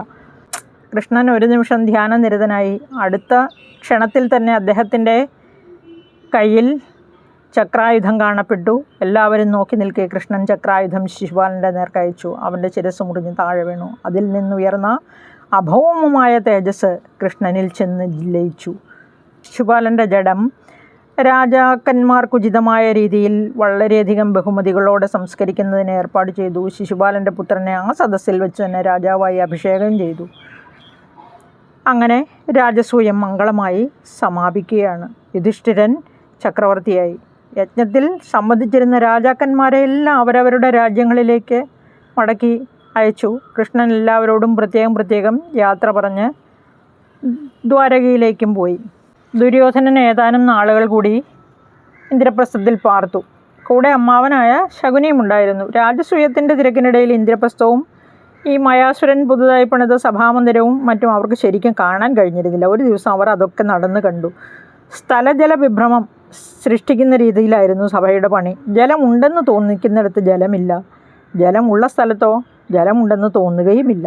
കൃഷ്ണൻ ഒരു നിമിഷം ധ്യാനനിരതനായി. അടുത്ത ക്ഷണത്തിൽ തന്നെ അദ്ദേഹത്തിൻ്റെ കയ്യിൽ ചക്രായുധം കാണപ്പെട്ടു. എല്ലാവരും നോക്കി നിൽക്കെ കൃഷ്ണൻ ചക്രായുധം ശിശുപാലൻ്റെ നേർക്കയച്ചു. അവൻ്റെ ശിരസ്സ് മുറിഞ്ഞ് താഴെ വീണു. അതിൽ നിന്നുയർന്ന അഭൗമമായ തേജസ് കൃഷ്ണനിൽ ചെന്ന് ലയിച്ചു. ശിശുപാലൻ്റെ ജഡം രാജാക്കന്മാർക്കുചിതമായ രീതിയിൽ വളരെയധികം ബഹുമതികളോടെ സംസ്കരിക്കുന്നതിന് ഏർപ്പാട് ചെയ്തു. ശിശുപാലൻ്റെ പുത്രനെ ആ സദസ്സിൽ വെച്ച് തന്നെ രാജാവായി അഭിഷേകം ചെയ്തു. അങ്ങനെ രാജസൂയം മംഗളമായി സമാപിക്കുകയാണ്. യുധിഷ്ഠിരൻ ചക്രവർത്തിയായി. യജ്ഞത്തിൽ സംബന്ധിച്ചിരുന്ന രാജാക്കന്മാരെല്ലാം അവരവരുടെ രാജ്യങ്ങളിലേക്ക് മടക്കി അയച്ചു. കൃഷ്ണൻ എല്ലാവരോടും പ്രത്യേകം യാത്ര പറഞ്ഞ് ദ്വാരകയിലേക്കും പോയി. ദുര്യോധനൻ ഏതാനും നാളുകൾ കൂടി ഇന്ദ്രപ്രസ്ഥത്തിൽ പാർത്തു. കൂടെ അമ്മാവനായ ശകുനിയും ഉണ്ടായിരുന്നു. രാജസൂയത്തിൻ്റെ തിരക്കിനിടയിൽ ഇന്ദ്രപ്രസ്ഥവും ഈ മയാസുരൻ പുതുതായി പണിത സഭാമന്ദിരവും മറ്റും അവർക്ക് ശരിക്കും കാണാൻ കഴിഞ്ഞിരുന്നില്ല. ഒരു ദിവസം അവർ അതൊക്കെ നടന്നു കണ്ടു. സ്ഥലജല വിഭ്രമം സൃഷ്ടിക്കുന്ന രീതിയിലായിരുന്നു സഭയുടെ പണി. ജലമുണ്ടെന്ന് തോന്നിക്കുന്നിടത്ത് ജലമില്ല, ജലമുള്ള സ്ഥലത്തോ ജലമുണ്ടെന്ന് തോന്നുകയുമില്ല.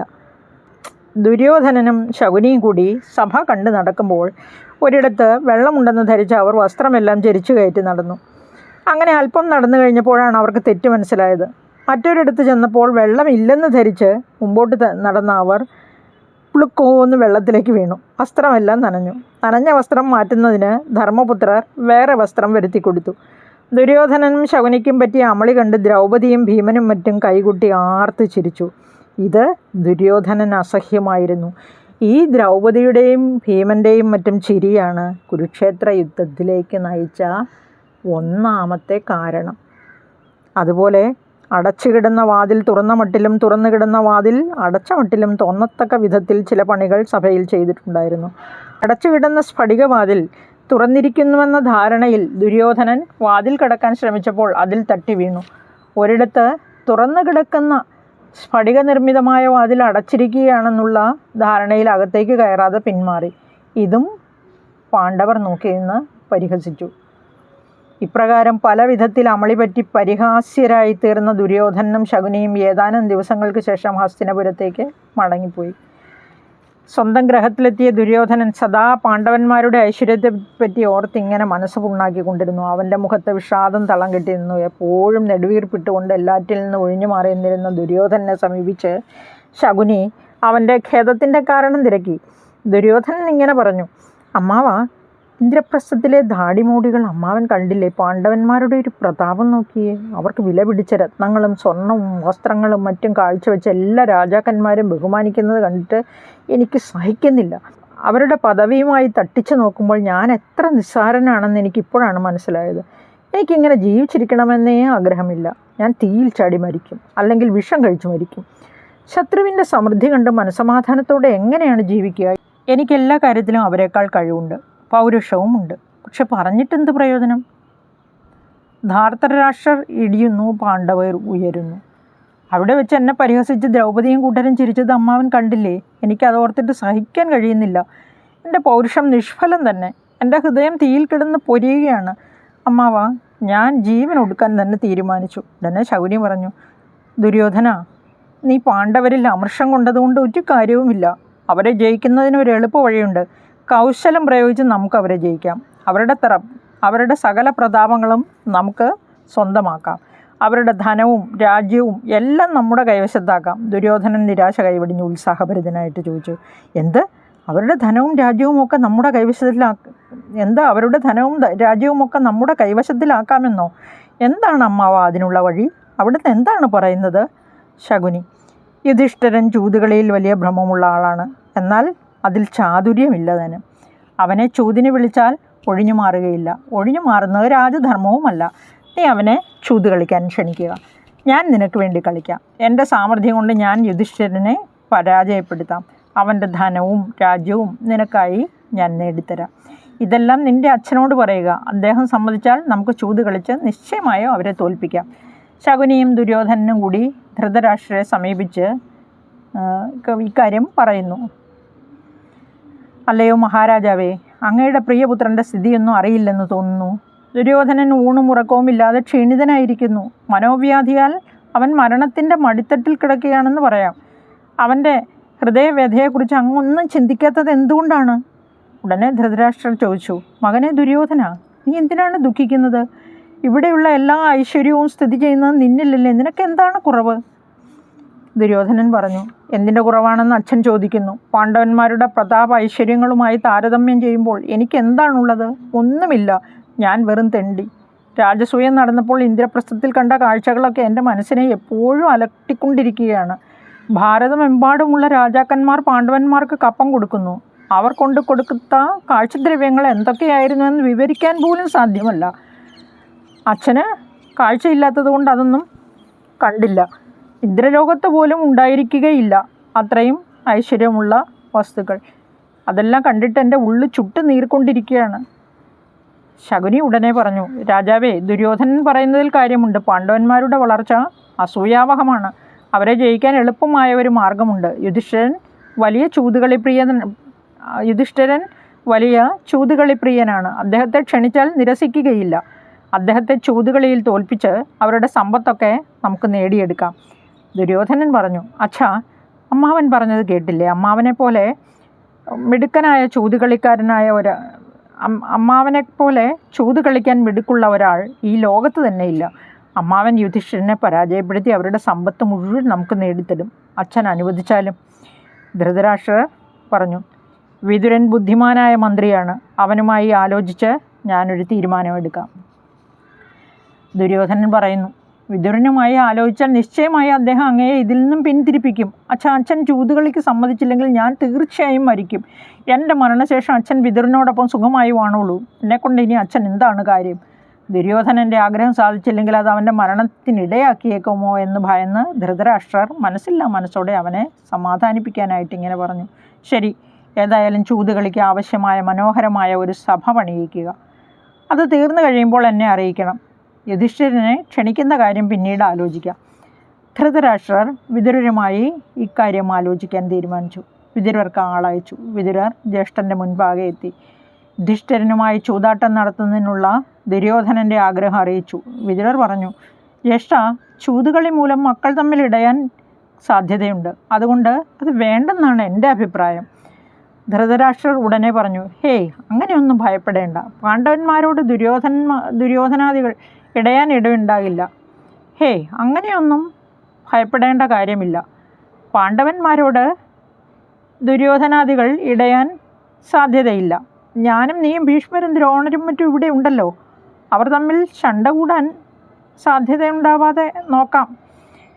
ദുര്യോധനനും ശകുനിയും കൂടി സഭ കണ്ടു നടക്കുമ്പോൾ ഒരിടത്ത് വെള്ളമുണ്ടെന്ന് ധരിച്ച് അവർ വസ്ത്രമെല്ലാം ചരിച്ചു കയറ്റി നടന്നു. അങ്ങനെ അല്പം നടന്നു കഴിഞ്ഞപ്പോഴാണ് അവർക്ക് തെറ്റ് മനസ്സിലായത്. മറ്റൊരിടത്ത് ചെന്നപ്പോൾ വെള്ളമില്ലെന്ന് ധരിച്ച് മുമ്പോട്ട് നടന്ന അവർ പുളുക്കോന്ന് വെള്ളത്തിലേക്ക് വീണു. വസ്ത്രമെല്ലാം നനഞ്ഞു. നനഞ്ഞ വസ്ത്രം മാറ്റുന്നതിന് ധർമ്മപുത്രർ വേറെ വസ്ത്രം വരുത്തി കൊടുത്തു. ദുര്യോധനനും ശകുനിക്കും പറ്റിയ അമളി കണ്ട് ദ്രൗപദിയും ഭീമനും മറ്റും കൈകൊട്ടി ആർത്ത് ചിരിച്ചു. ഇത് ദുര്യോധനൻ അസഹ്യമായിരുന്നു. ഈ ദ്രൗപദിയുടെയും ഭീമൻ്റെയും മറ്റും ചിരിയാണ് കുരുക്ഷേത്ര യുദ്ധത്തിലേക്ക് നയിച്ച ഒന്നാമത്തെ കാരണം. അതുപോലെ അടച്ചുകിടന്ന വാതിൽ തുറന്ന മട്ടിലും തുറന്നു കിടന്ന വാതിൽ അടച്ച മട്ടിലും തോന്നത്തക്ക വിധത്തിൽ ചില പണികൾ സഭയിൽ ചെയ്തിട്ടുണ്ടായിരുന്നു. അടച്ചുകിടന്ന സ്ഫടികവാതിൽ തുറന്നിരിക്കുന്നുവെന്ന ധാരണയിൽ ദുര്യോധനൻ വാതിൽ കടക്കാൻ ശ്രമിച്ചപ്പോൾ അതിൽ തട്ടി വീണു. ഒരിടത്ത് തുറന്നു കിടക്കുന്ന സ്ഫടിക നിർമ്മിതമായ വാതിൽ അടച്ചിരിക്കുകയാണെന്നുള്ള ധാരണയിൽ അകത്തേക്ക് കയറാതെ പിന്മാറി. ഇതും പാണ്ഡവർ നോക്കി നിന്ന് പരിഹസിച്ചു. ഇപ്രകാരം പല വിധത്തിൽ അമളി പറ്റി പരിഹാസ്യരായി തീർന്ന ദുര്യോധനനും ശകുനിയും ഏതാനും ദിവസങ്ങൾക്ക് ശേഷം ഹസ്തിനപുരത്തേക്ക് മടങ്ങിപ്പോയി. സ്വന്തം ഗ്രഹത്തിലെത്തിയ ദുര്യോധനൻ സദാ പാണ്ഡവന്മാരുടെ ഐശ്വര്യത്തെപ്പറ്റി ഓർത്തിങ്ങനെ മനസ്സ് പുണ്ണാക്കിക്കൊണ്ടിരുന്നു. അവൻ്റെ മുഖത്ത് വിഷാദം തളം കെട്ടി നിന്നു. എപ്പോഴും നെടുവീർപ്പിട്ടുകൊണ്ട് എല്ലാറ്റിൽ നിന്ന് ഒഴിഞ്ഞു മാറി നിന്നിരുന്ന ദുര്യോധനനെ സമീപിച്ച് ശകുനി അവൻ്റെ ഖേദത്തിൻ്റെ കാരണം തിരക്കി. ദുര്യോധനൻ ഇങ്ങനെ പറഞ്ഞു: അമ്മാവാ, ഇന്ദ്രപ്രസ്ഥത്തിലെ ധാടിമൂടികൾ അമ്മാവൻ കണ്ടില്ലേ? പാണ്ഡവന്മാരുടെ ഒരു പ്രതാപം നോക്കിയേ. അവർക്ക് വില പിടിച്ച രത്നങ്ങളും സ്വർണവും വസ്ത്രങ്ങളും മറ്റും കാഴ്ചവെച്ച് എല്ലാ രാജാക്കന്മാരും ബഹുമാനിക്കുന്നത് കണ്ടിട്ട് എനിക്ക് സഹിക്കുന്നില്ല. അവരുടെ പദവിയുമായി തട്ടിച്ചു നോക്കുമ്പോൾ ഞാൻ എത്ര നിസ്സാരനാണെന്ന് എനിക്കിപ്പോഴാണ് മനസ്സിലായത്. എനിക്കിങ്ങനെ ജീവിച്ചിരിക്കണമെന്നേ ആഗ്രഹമില്ല. ഞാൻ തീയിൽ ചാടി മരിക്കും, അല്ലെങ്കിൽ വിഷം കഴിച്ചു മരിക്കും. ശത്രുവിൻ്റെ സമൃദ്ധി കണ്ട് മനസമാധാനത്തോടെ എങ്ങനെയാണ് ജീവിക്കുക? എനിക്കെല്ലാ കാര്യത്തിലും അവരെക്കാൾ കഴിവുണ്ട്, പൗരുഷവുമുണ്ട്. പക്ഷെ പറഞ്ഞിട്ടെന്ത് പ്രയോജനം? ധാർത്തരാഷ്ട്രർ ഇടിയുന്നു, പാണ്ഡവർ ഉയരുന്നു. അവിടെ വെച്ച് എന്നെ പരിഹസിച്ച് ദ്രൗപദിയും കൂട്ടരും ചിരിച്ചത് അമ്മാവൻ കണ്ടില്ലേ? എനിക്കതോർത്തിട്ട് സഹിക്കാൻ കഴിയുന്നില്ല. എൻ്റെ പൗരുഷം നിഷ്ഫലം തന്നെ. എൻ്റെ ഹൃദയം തീയിൽ കിടന്ന് പൊരിയുകയാണ്. അമ്മാവ, ഞാൻ ജീവൻ ഒടുക്കാൻ തന്നെ തീരുമാനിച്ചു. ഉടനെ ശകുനി പറഞ്ഞു: ദുര്യോധന, നീ പാണ്ഡവരിൽ അമർഷം കൊണ്ടതുകൊണ്ട് ഒരു കാര്യവുമില്ല. അവരെ ജയിക്കുന്നതിന് ഒരു എളുപ്പ വഴിയുണ്ട്. കൗശലം പ്രയോഗിച്ച് നമുക്ക് അവരെ ജയിക്കാം. അവരുടെ സകല പ്രതാപങ്ങളും നമുക്ക് സ്വന്തമാക്കാം. അവരുടെ ധനവും രാജ്യവും എല്ലാം നമ്മുടെ കൈവശത്താക്കാം. ദുര്യോധനൻ നിരാശ കൈവടിഞ്ഞ് ഉത്സാഹഭരിതനായിട്ട് ചോദിച്ചു: എന്ത്? അവരുടെ ധനവും രാജ്യവും ഒക്കെ നമ്മുടെ കൈവശത്തിലാക്കാമെന്നോ? എന്താണ് അമ്മാവ അതിനുള്ള വഴി? അവിടുന്ന് എന്താണ് പറയുന്നത്? ശകുനി: യുധിഷ്ഠിരൻ ചൂതുകളിയിൽ വലിയ ഭ്രമമുള്ള ആളാണ്. എന്നാൽ അതിൽ ചാതുര്യമില്ല താനും. അവനെ ചൂതിന് വിളിച്ചാൽ ഒഴിഞ്ഞു മാറുകയില്ല. ഒഴിഞ്ഞു മാറുന്നത് രാജധർമ്മവുമല്ല. നീ അവനെ ചൂത് കളിക്കാൻ ക്ഷണിക്കുക. ഞാൻ നിനക്ക് വേണ്ടി കളിക്കാം. എൻ്റെ സാമർഥ്യം കൊണ്ട് ഞാൻ യുധിഷ്ഠിരനെ പരാജയപ്പെടുത്താം. അവൻ്റെ ധനവും രാജ്യവും നിനക്കായി ഞാൻ നേടിത്തരാം. ഇതെല്ലാം നിൻ്റെ അച്ഛനോട് പറയുക. അദ്ദേഹം സമ്മതിച്ചാൽ നമുക്ക് ചൂത് കളിച്ച് നിശ്ചയമായും അവരെ തോൽപ്പിക്കാം. ശകുനിയും ദുര്യോധനനും കൂടി ധൃതരാഷ്ട്രരെ സമീപിച്ച് ഇക്കാര്യം പറയുന്നു. അല്ലയോ മഹാരാജാവേ, അങ്ങയുടെ പ്രിയപുത്രൻ്റെ സ്ഥിതിയൊന്നും അറിയില്ലെന്ന് തോന്നുന്നു. ദുര്യോധനൻ ഊണും ഉറക്കവുമില്ലാതെ ക്ഷീണിതനായിരിക്കുന്നു. മനോവ്യാധിയാൽ അവൻ മരണത്തിൻ്റെ മടിത്തട്ടിൽ കിടക്കുകയാണെന്ന് പറയാം. അവൻ്റെ ഹൃദയവ്യഥയെക്കുറിച്ച് അങ്ങൊന്നും ചിന്തിക്കാത്തത് എന്തുകൊണ്ടാണ്? ഉടനെ ധൃതരാഷ്ട്രർ ചോദിച്ചു: മകനെ ദുര്യോധന, നീ എന്തിനാണ് ദുഃഖിക്കുന്നത്? ഇവിടെയുള്ള എല്ലാ ഐശ്വര്യവും സ്ഥിതി ചെയ്യുന്നത് നിന്നിലല്ലേ. നിനക്കെന്താണ് കുറവ്? ദുര്യോധനൻ പറഞ്ഞു: എന്തിൻ്റെ കുറവാണെന്ന് അച്ഛൻ ചോദിക്കുന്നു. പാണ്ഡവന്മാരുടെ പ്രതാപ ഐശ്വര്യങ്ങളുമായി താരതമ്യം ചെയ്യുമ്പോൾ എനിക്ക് എന്താണുള്ളത്? ഒന്നുമില്ല. ഞാൻ വെറും തെണ്ടി. രാജസൂയം നടന്നപ്പോൾ ഇന്ദ്രപ്രസ്ഥത്തിൽ കണ്ട കാഴ്ചകളൊക്കെ എൻ്റെ മനസ്സിനെ എപ്പോഴും അലട്ടിക്കൊണ്ടിരിക്കുകയാണ്. ഭാരതമെമ്പാടുമുള്ള രാജാക്കന്മാർ പാണ്ഡവന്മാർക്ക് കപ്പം കൊടുക്കുന്നു. അവർ കൊണ്ട് കൊടുത്ത കാഴ്ചദ്രവ്യങ്ങൾ എന്തൊക്കെയായിരുന്നുവെന്ന് വിവരിക്കാൻ പോലും സാധ്യമല്ല. അച്ഛന് കാഴ്ചയില്ലാത്തത് കൊണ്ട് അതൊന്നും കണ്ടില്ല. ഇന്ദ്രലോകത്ത് പോലും ഉണ്ടായിരിക്കുകയില്ല അത്രയും ഐശ്വര്യമുള്ള വസ്തുക്കൾ. അതെല്ലാം കണ്ടിട്ട് എൻ്റെ ഉള്ളു ചുട്ട് നീർക്കൊണ്ടിരിക്കുകയാണ്. ശകുനി ഉടനെ പറഞ്ഞു: രാജാവേ, ദുര്യോധനൻ പറയുന്നതിൽ കാര്യമുണ്ട്. പാണ്ഡവന്മാരുടെ വളർച്ച അസൂയാവഹമാണ്. അവരെ ജയിക്കാൻ എളുപ്പമായ ഒരു മാർഗമുണ്ട്. യുധിഷ്ഠിരൻ വലിയ ചൂതുകളിപ്രിയനാണ്. അദ്ദേഹത്തെ ക്ഷണിച്ചാൽ നിരസിക്കുകയില്ല. അദ്ദേഹത്തെ ചൂതുകളിയിൽ തോൽപ്പിച്ച് അവരുടെ സമ്പത്തൊക്കെ നമുക്ക് നേടിയെടുക്കാം. ദുര്യോധനൻ പറഞ്ഞു: അച്ഛാ, അമ്മാവൻ പറഞ്ഞത് കേട്ടില്ലേ? അമ്മാവനെ പോലെ മിടുക്കനായ ചൂതുകളിക്കാരനായ അമ്മാവനെ പോലെ ചൂത് കളിക്കാൻ മിടുക്കുള്ള ഒരാൾ ഈ ലോകത്ത് തന്നെ ഇല്ല. അമ്മാവൻ യുധിഷ്ഠിരനെ പരാജയപ്പെടുത്തി അവരുടെ സമ്പത്ത് മുഴുവൻ നമുക്ക് നേടിത്തരും, അച്ഛൻ അനുവദിച്ചാലും. ധൃതരാഷ്ട്രർ പറഞ്ഞു, വിതുരൻ ബുദ്ധിമാനായ മന്ത്രിയാണ്, അവനുമായി ആലോചിച്ച് ഞാനൊരു തീരുമാനമെടുക്കാം. ദുര്യോധനൻ പറയുന്നു, വിതുരനുമായി ആലോചിച്ചാൽ നിശ്ചയമായി അദ്ദേഹം അങ്ങയെ ഇതിൽ നിന്നും പിന്തിരിപ്പിക്കും. അച്ഛൻ ചൂതുകളിക്ക് സമ്മതിച്ചില്ലെങ്കിൽ ഞാൻ തീർച്ചയായും മരിക്കും. എൻ്റെ മരണശേഷം അച്ഛൻ വിതുരനോടൊപ്പം സുഖമായി വാണുള്ളൂ. എന്നെക്കൊണ്ട് ഇനി അച്ഛൻ എന്താണ് കാര്യം? ദുര്യോധനൻ്റെ ആഗ്രഹം സാധിച്ചില്ലെങ്കിൽ അത് അവൻ്റെ മരണത്തിനിടയാക്കിയേക്കുമോ എന്ന് ഭയന്ന് ധൃതരാഷ്ട്രർ മനസ്സില്ലാ മനസ്സോടെ അവനെ സമാധാനിപ്പിക്കാനായിട്ട് ഇങ്ങനെ പറഞ്ഞു, ശരി, ഏതായാലും ചൂതുകളിക്ക് ആവശ്യമായ മനോഹരമായ ഒരു സഭ പണിയിക്കുക. അത് തീർന്നു കഴിയുമ്പോൾ എന്നെ അറിയിക്കണം. യുധിഷ്ഠിരനെ ക്ഷണിക്കുന്ന കാര്യം പിന്നീട് ആലോചിക്കാം. ധൃതരാഷ്ട്രർ വിതുരരുമായി ഇക്കാര്യം ആലോചിക്കാൻ തീരുമാനിച്ചു. വിതുരർക്ക് ആളയച്ചു. വിതുരർ ജ്യേഷ്ഠൻ്റെ മുൻപാകെ എത്തി. യുധിഷ്ഠിരനുമായി ചൂതാട്ടം നടത്തുന്നതിനുള്ള ദുര്യോധനൻ്റെ ആഗ്രഹം അറിയിച്ചു. വിതുരർ പറഞ്ഞു, ജ്യേഷ്ഠ, ചൂതുകളി മൂലം മക്കൾ തമ്മിൽ ഇടയാൻ സാധ്യതയുണ്ട്. അതുകൊണ്ട് അത് വേണ്ടെന്നാണ് എൻ്റെ അഭിപ്രായം. ധൃതരാഷ്ട്രർ ഉടനെ പറഞ്ഞു, ഹേയ്, അങ്ങനെയൊന്നും ഭയപ്പെടേണ്ട. പാണ്ഡവന്മാരോട് ദുര്യോധനാദികൾ ഇടയാൻ ഇടയുണ്ടാകില്ല. ഹേയ്, അങ്ങനെയൊന്നും ഭയപ്പെടേണ്ട കാര്യമില്ല. പാണ്ഡവന്മാരോട് ദുര്യോധനാദികൾ ഇടയാൻ സാധ്യതയില്ല. ഞാനും നീയും ഭീഷ്മരും ദ്രോണരും മറ്റും ഇവിടെ ഉണ്ടല്ലോ. അവർ തമ്മിൽ ശണ്ട കൂടാൻ സാധ്യതയുണ്ടാവാതെ നോക്കാം.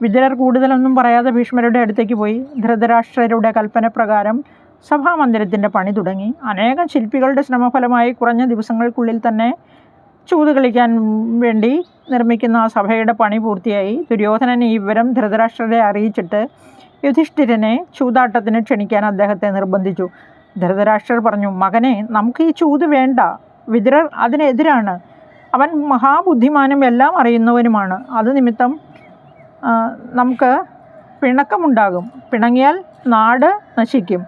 വിതുരർ കൂടുതലൊന്നും പറയാതെ ഭീഷ്മരുടെ അടുത്തേക്ക് പോയി. ധൃതരാഷ്ട്രരുടെ കൽപ്പന പ്രകാരം സഭാമന്ദിരത്തിൻ്റെ പണി തുടങ്ങി. അനേകം ശില്പികളുടെ ശ്രമഫലമായി കുറഞ്ഞ ദിവസങ്ങൾക്കുള്ളിൽ തന്നെ ചൂത് കളിക്കാൻ വേണ്ടി നിർമ്മിക്കുന്ന ആ സഭയുടെ പണി പൂർത്തിയായി. ദുര്യോധനൻ ഈ വിവരം ധൃതരാഷ്ട്രരെ അറിയിച്ചിട്ട് യുധിഷ്ഠിരനെ ചൂതാട്ടത്തിന് ക്ഷണിക്കാൻ അദ്ദേഹത്തെ നിർബന്ധിച്ചു. ധൃതരാഷ്ട്രർ പറഞ്ഞു, മകനെ, നമുക്ക് ഈ ചൂത് വേണ്ട. വിതുരർ അതിനെതിരാണ്. അവൻ മഹാബുദ്ധിമാനും എല്ലാം അറിയുന്നവനുമാണ്. അത് നിമിത്തം നമുക്ക് പിണക്കമുണ്ടാകും. പിണങ്ങിയാൽ നാട് നശിക്കും.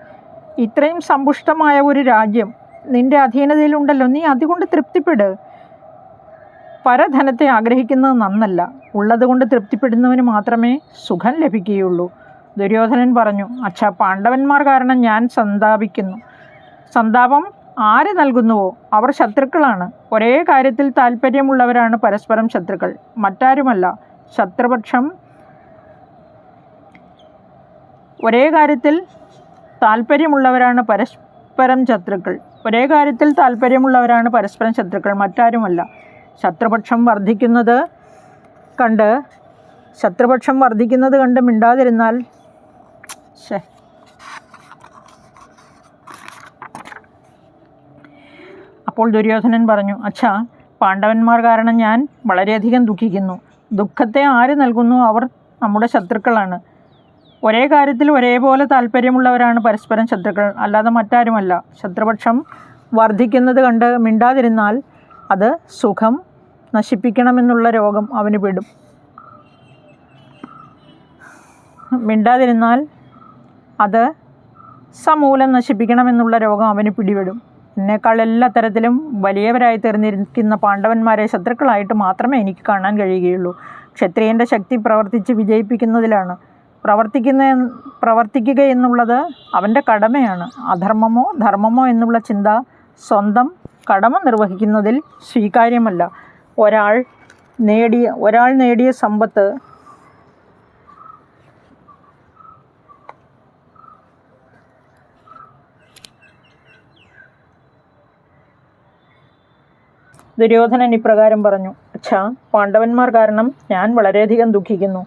ഇത്രയും സമ്പുഷ്ടമായ ഒരു രാജ്യം നിൻ്റെ അധീനതയിലുണ്ടല്ലോ, നീ അതുകൊണ്ട് തൃപ്തിപ്പെട്. പരധനത്തെ ആഗ്രഹിക്കുന്നത് നന്നല്ല. ഉള്ളതുകൊണ്ട് തൃപ്തിപ്പെടുന്നവന് മാത്രമേ സുഖം ലഭിക്കുകയുള്ളൂ. ദുര്യോധനൻ പറഞ്ഞു, അച്ഛാ, പാണ്ഡവന്മാർ കാരണം ഞാൻ സന്താപിക്കുന്നു. സന്താപം ആര് നൽകുന്നുവോ അവർ ശത്രുക്കളാണ്. ഒരേ കാര്യത്തിൽ താല്പര്യമുള്ളവരാണ് പരസ്പരം ശത്രുക്കൾ, മറ്റാരുമല്ല. ശത്രുപക്ഷം ഒരേ കാര്യത്തിൽ താല്പര്യമുള്ളവരാണ് പരസ്പരം ശത്രുക്കൾ. ഒരേ കാര്യത്തിൽ താല്പര്യമുള്ളവരാണ് പരസ്പരം ശത്രുക്കൾ, മറ്റാരുമല്ല. ശത്രുപക്ഷം വർദ്ധിക്കുന്നത് കണ്ട് മിണ്ടാതിരുന്നാൽ അപ്പോൾ ദുര്യോധനൻ പറഞ്ഞു, അച്ഛാ, പാണ്ഡവന്മാർ കാരണം ഞാൻ വളരെയധികം ദുഃഖിക്കുന്നു. ദുഃഖത്തെ ആര് നൽകുന്നു അവർ നമ്മുടെ ശത്രുക്കളാണ്. ഒരേ കാര്യത്തിൽ ഒരേപോലെ താല്പര്യമുള്ളവരാണ് പരസ്പരം ശത്രുക്കൾ, അല്ലാതെ മറ്റാരുമല്ല. ശത്രുപക്ഷം വർദ്ധിക്കുന്നത് കണ്ട് മിണ്ടാതിരുന്നാൽ അത് സുഖം നശിപ്പിക്കണമെന്നുള്ള രോഗം അവന് പിടും. മിണ്ടാതിരുന്നാൽ അത് സമൂലം നശിപ്പിക്കണമെന്നുള്ള രോഗം അവന് പിടിപെടും. എന്നേക്കാൾ എല്ലാ തരത്തിലും വലിയവരായി തീർന്നിരിക്കുന്ന പാണ്ഡവന്മാരെ ശത്രുക്കളായിട്ട് മാത്രമേ എനിക്ക് കാണാൻ കഴിയുകയുള്ളൂ. ക്ഷത്രിയൻ്റെ ശക്തി പ്രവർത്തിച്ച് വിജയിപ്പിക്കുന്നതിലാണ്. പ്രവർത്തിക്കുക എന്നുള്ളത് അവൻ്റെ കടമയാണ്. അധർമ്മമോ ധർമ്മമോ എന്നുള്ള ചിന്ത സ്വന്തം കടമ നിർവഹിക്കുന്നതിൽ സ്വീകാര്യമല്ല. ഒരാൾ നേടിയ സമ്പത്ത് ദുര്യോധനൻ ഇപ്രകാരം പറഞ്ഞു, അച്ഛാ, പാണ്ഡവന്മാർ കാരണം ഞാൻ വളരെയധികം ദുഃഖിക്കുന്നു.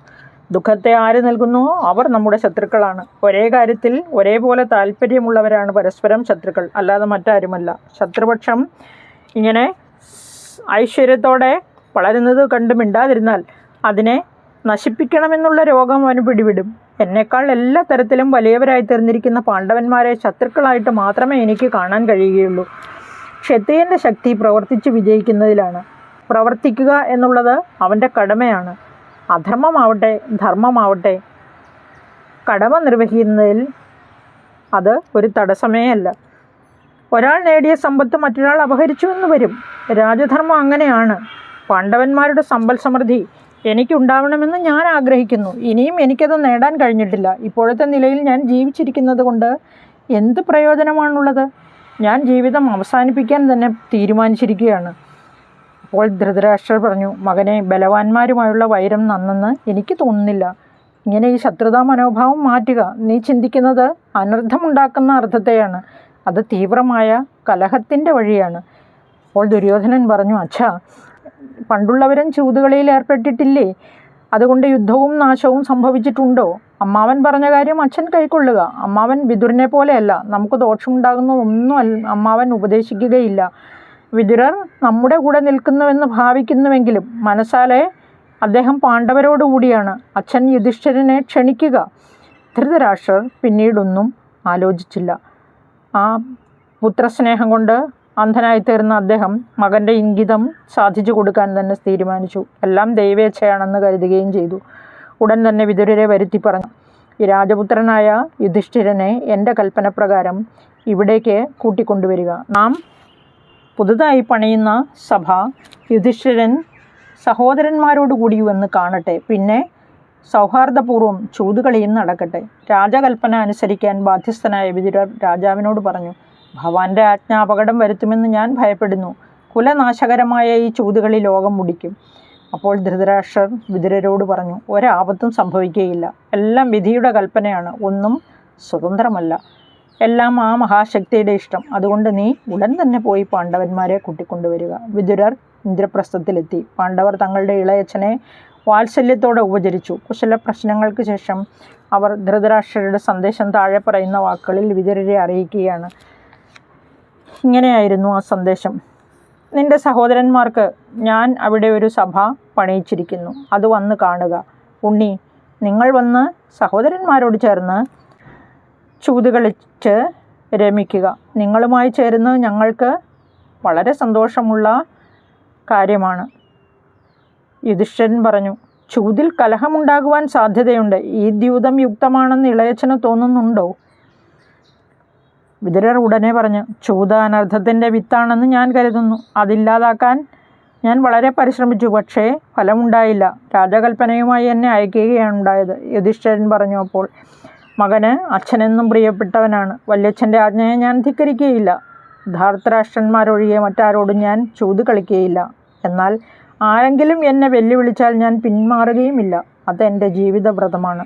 ദുഃഖത്തെ ആര് നൽകുന്നുവോ അവർ നമ്മുടെ ശത്രുക്കളാണ്. ഒരേ കാര്യത്തിൽ ഒരേപോലെ താല്പര്യമുള്ളവരാണ് പരസ്പരം ശത്രുക്കൾ, അല്ലാതെ മറ്റാരുമല്ല. ശത്രുപക്ഷം ഇങ്ങനെ ഐശ്വര്യത്തോടെ വളരുന്നത് കണ്ട് മിണ്ടാതിരുന്നാൽ അതിനെ നശിപ്പിക്കണമെന്നുള്ള രോഗം അവന് പിടിവിടും. എന്നേക്കാൾ എല്ലാ തരത്തിലും വലിയവരായി തീർന്നിരിക്കുന്ന പാണ്ഡവന്മാരെ ശത്രുക്കളായിട്ട് മാത്രമേ എനിക്ക് കാണാൻ കഴിയുകയുള്ളൂ. ക്ഷത്രിയൻ്റെ ശക്തി പ്രവർത്തിച്ച് വിജയിക്കുന്നതിലാണ്. പ്രവർത്തിക്കുക എന്നുള്ളത് അവൻ്റെ കടമയാണ്. അധർമ്മമാവട്ടെ ധർമ്മമാവട്ടെ കടമ നിർവഹിക്കുന്നതിൽ അത് ഒരു തടസ്സമേ അല്ല. ഒരാൾ നേടിയ സമ്പത്ത് മറ്റൊരാൾ അപഹരിച്ചു എന്ന് വരും. രാജധർമ്മം അങ്ങനെയാണ്. പാണ്ഡവന്മാരുടെ സമ്പൽ സമൃദ്ധി എനിക്കുണ്ടാവണമെന്ന് ഞാൻ ആഗ്രഹിക്കുന്നു. ഇനിയും എനിക്കത് നേടാൻ കഴിഞ്ഞിട്ടില്ല. ഇപ്പോഴത്തെ നിലയിൽ ഞാൻ ജീവിച്ചിരിക്കുന്നത് കൊണ്ട് എന്ത് പ്രയോജനമാണുള്ളത്? ഞാൻ ജീവിതം അവസാനിപ്പിക്കാൻ തന്നെ തീരുമാനിച്ചിരിക്കുകയാണ്. അപ്പോൾ ധൃതരാഷ്ട്രർ പറഞ്ഞു, മകനെ, ബലവാന്മാരുമായുള്ള വൈരം നന്നെന്ന് എനിക്ക് തോന്നുന്നില്ല. ഇങ്ങനെ ഈ ശത്രുതാ മനോഭാവം മാറ്റുക. നീ ചിന്തിക്കുന്നത് അനർത്ഥമുണ്ടാക്കുന്ന അർത്ഥത്തെയാണ്. അത് തീവ്രമായ കലഹത്തിൻ്റെ വഴിയാണ്. അപ്പോൾ ദുര്യോധനൻ പറഞ്ഞു, അച്ഛാ, പണ്ടുള്ളവരും ചൂതുകളിയിൽ ഏർപ്പെട്ടിട്ടില്ലേ? അതുകൊണ്ട് യുദ്ധവും നാശവും സംഭവിച്ചിട്ടുണ്ടോ? അമ്മാവൻ പറഞ്ഞ കാര്യം അച്ഛൻ കൈക്കൊള്ളുക. അമ്മാവൻ വിതുരനെ പോലെയല്ല. നമുക്ക് ദോഷമുണ്ടാകുന്നതൊന്നും അമ്മാവൻ ഉപദേശിക്കുകയില്ല. വിതുരർ നമ്മുടെ കൂടെ നിൽക്കുന്നുവെന്ന് ഭാവിക്കുന്നുവെങ്കിലും മനസ്സാലെ അദ്ദേഹം പാണ്ഡവരോടുകൂടിയാണ്. അച്ഛൻ യുധിഷ്ഠിരനെ ക്ഷണിക്കുക. ധൃതരാഷ്ട്രർ പിന്നീടൊന്നും ആലോചിച്ചില്ല. ആ പുത്രസ്നേഹം കൊണ്ട് അന്ധനായിത്തീർന്ന അദ്ദേഹം മകൻ്റെ ഇംഗിതം സാധിച്ചു കൊടുക്കാൻ തന്നെ തീരുമാനിച്ചു. എല്ലാം ദൈവേച്ഛയാണെന്ന് കരുതുകയും ചെയ്തു. ഉടൻ തന്നെ വിതുരരെ വരുത്തി പറഞ്ഞു, ഈ രാജപുത്രനായ യുധിഷ്ഠിരനെ എൻ്റെ കൽപ്പനപ്രകാരം ഇവിടേക്ക് കൂട്ടിക്കൊണ്ടുവരിക. നാം പുതുതായി പണിയുന്ന സഭ യുധിഷ്ഠിരൻ സഹോദരന്മാരോടുകൂടി വന്ന് കാണട്ടെ. പിന്നെ സൗഹാർദ്ദപൂർവ്വം ചൂതുകളിയും നടക്കട്ടെ. രാജകൽപ്പന അനുസരിക്കാൻ ബാധ്യസ്ഥനായ വിതുരർ രാജാവിനോട് പറഞ്ഞു, ഭവാന്റെ ആജ്ഞ അപകടം വരുത്തുമെന്ന് ഞാൻ ഭയപ്പെടുന്നു. കുലനാശകരമായ ഈ ചൂതുകളി ലോകം മുടിക്കും. അപ്പോൾ ധൃതരാഷ്ട്രർ വിതുരരോട് പറഞ്ഞു, ഒരാപത്തും സംഭവിക്കുകയില്ല. എല്ലാം വിധിയുടെ കൽപ്പനയാണ്. ഒന്നും സ്വതന്ത്രമല്ല. എല്ലാം ആ മഹാശക്തിയുടെ ഇഷ്ടം. അതുകൊണ്ട് നീ ഉടൻ തന്നെ പോയി പാണ്ഡവന്മാരെ കൂട്ടിക്കൊണ്ടുവരിക. വിതുരർ ഇന്ദ്രപ്രസ്ഥത്തിലെത്തി. പാണ്ഡവർ തങ്ങളുടെ ഇളയച്ഛനെ വാത്സല്യത്തോടെ ഉപചരിച്ചു. കുശല പ്രശ്നങ്ങൾക്ക് ശേഷം അവർ ധൃതരാഷ്ട്രരുടെ സന്ദേശം താഴെ പറയുന്ന വാക്കുകളിൽ വിതുരരെ അറിയിക്കുകയാണ്. ഇങ്ങനെയായിരുന്നു ആ സന്ദേശം. നിന്റെ സഹോദരന്മാർക്ക് ഞാൻ അവിടെ ഒരു സഭ പണിയിച്ചിരിക്കുന്നു. അത് വന്ന് കാണുക. ഉണ്ണി, നിങ്ങൾ വന്ന് സഹോദരന്മാരോട് ചേർന്ന് ചൂതുകളിച്ച് രമിക്കുക. നിങ്ങളുമായി ചേരുന്നത് ഞങ്ങൾക്ക് വളരെ സന്തോഷമുള്ള കാര്യമാണ്. യുധിഷ്ഠിരൻ പറഞ്ഞു, ചൂതിൽ കലഹമുണ്ടാകുവാൻ സാധ്യതയുണ്ട്. ഈ ദ്യൂതം യുക്തമാണെന്ന് ഇളയച്ഛന് തോന്നുന്നുണ്ടോ? വിതുരർ ഉടനെ പറഞ്ഞു, ചൂത് അനർത്ഥത്തിൻ്റെ വിത്താണെന്ന് ഞാൻ കരുതുന്നു. അതില്ലാതാക്കാൻ ഞാൻ വളരെ പരിശ്രമിച്ചു. പക്ഷേ ഫലമുണ്ടായില്ല. രാജകൽപ്പനയുമായി എന്നെ അയക്കുകയാണ് ഉണ്ടായത്. യുധിഷ്ഠിരൻ പറഞ്ഞു, അപ്പോൾ മകന് അച്ഛനെന്നും പ്രിയപ്പെട്ടവനാണ്. വല്യച്ഛൻ്റെ ആജ്ഞയെ ഞാൻ ധിക്കരിക്കുകയില്ല. ധാർത്തരാഷ്ട്രന്മാരൊഴികെ മറ്റാരോടും ഞാൻ ചൂത് കളിക്കുകയില്ല. എന്നാൽ ആരെങ്കിലും എന്നെ വെല്ലുവിളിച്ചാൽ ഞാൻ പിന്മാറുകയുമില്ല. അതെൻ്റെ ജീവിതവ്രതമാണ്.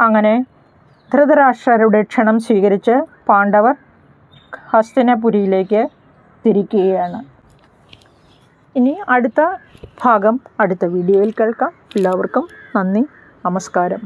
അങ്ങനെ ധൃതരാഷ്ട്രരുടെ ക്ഷണം സ്വീകരിച്ച് പാണ്ഡവർ ഹസ്തിനപുരിയിലേക്ക് തിരിക്കുകയാണ്. ഇനി അടുത്ത ഭാഗം അടുത്ത വീഡിയോയിൽ കേൾക്കാം. എല്ലാവർക്കും നന്ദി, നമസ്കാരം.